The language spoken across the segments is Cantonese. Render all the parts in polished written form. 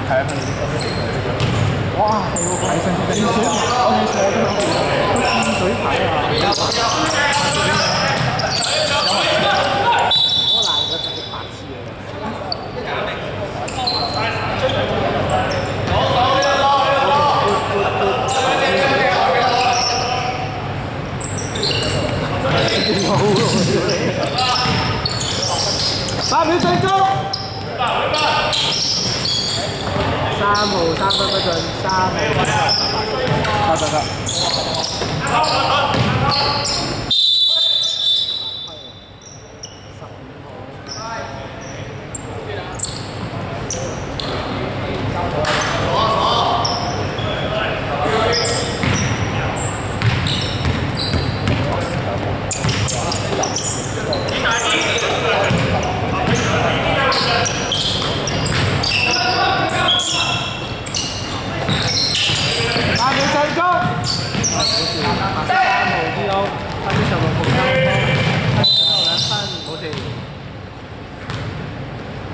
睇下佢哋啲哇，係喎，睇上次嘅水，我哋坐咗個戰水牌啊！我爛個真係白痴啊！8秒最終。3號3分不進，3號得。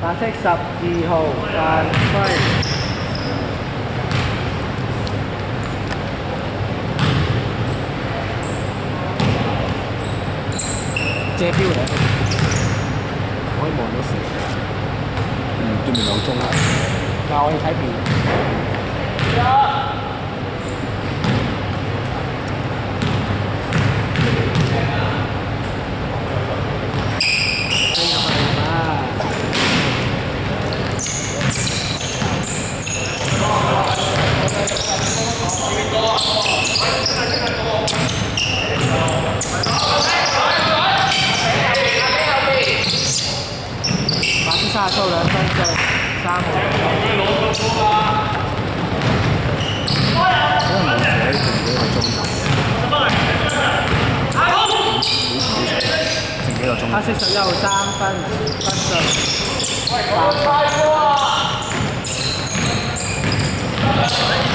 白色12號犯規，借標嚟，可以望到時。對面有鐘啦。嗱，我要睇片。30數2分鐘，3號。他41號3分不進。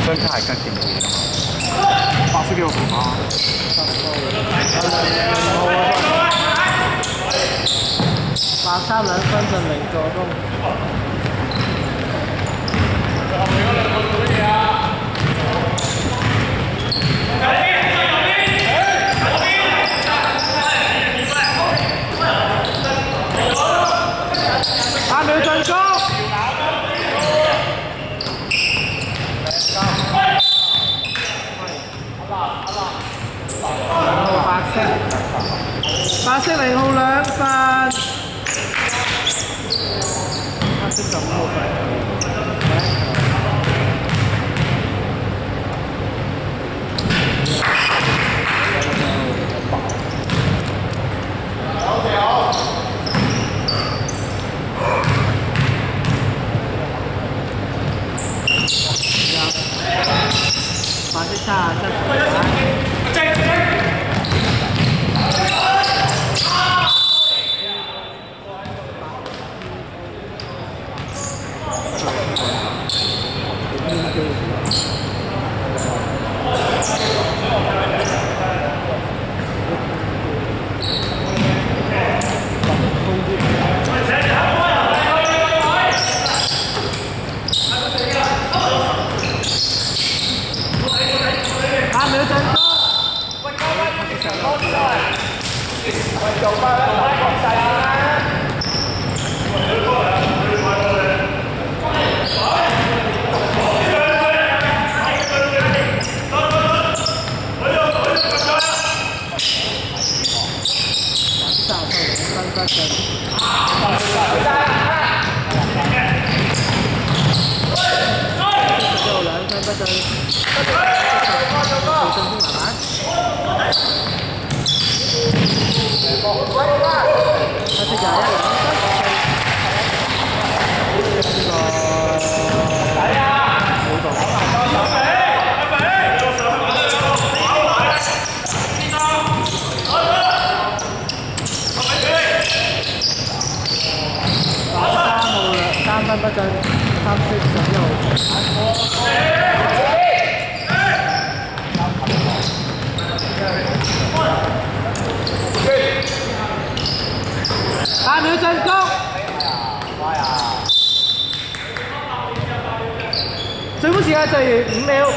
張卡係跟住冇嘢㗎嘛？白色呢個號碼。白3兩分進0助攻。8秒進攻。白色0號2分。白色15號分。白色37分。不進，3色11號。8秒進攻。最高時間就係5秒。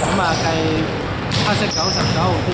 咁啊，計黑色99號標。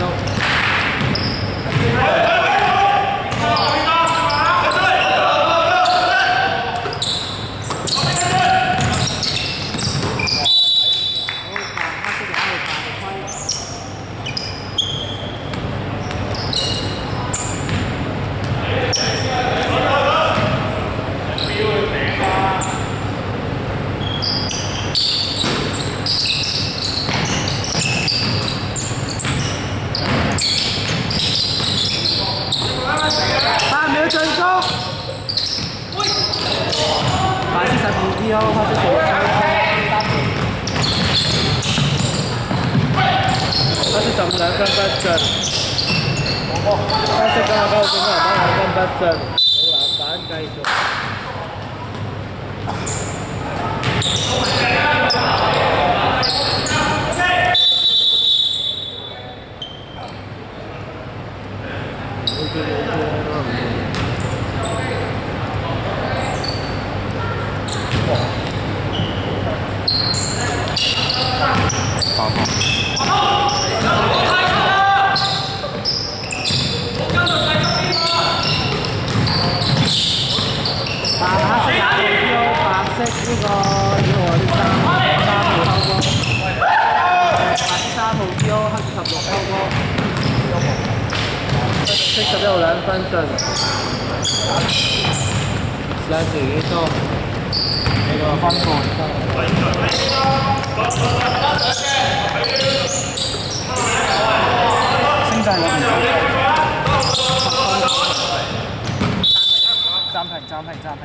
8秒進攻。白色12號，黑色4號。黑色15兩分不進。黑色99號進攻2分不進。冇籃板繼續。11號2分進，時間剩幾多？你個分數。升勢攞唔到。暫停，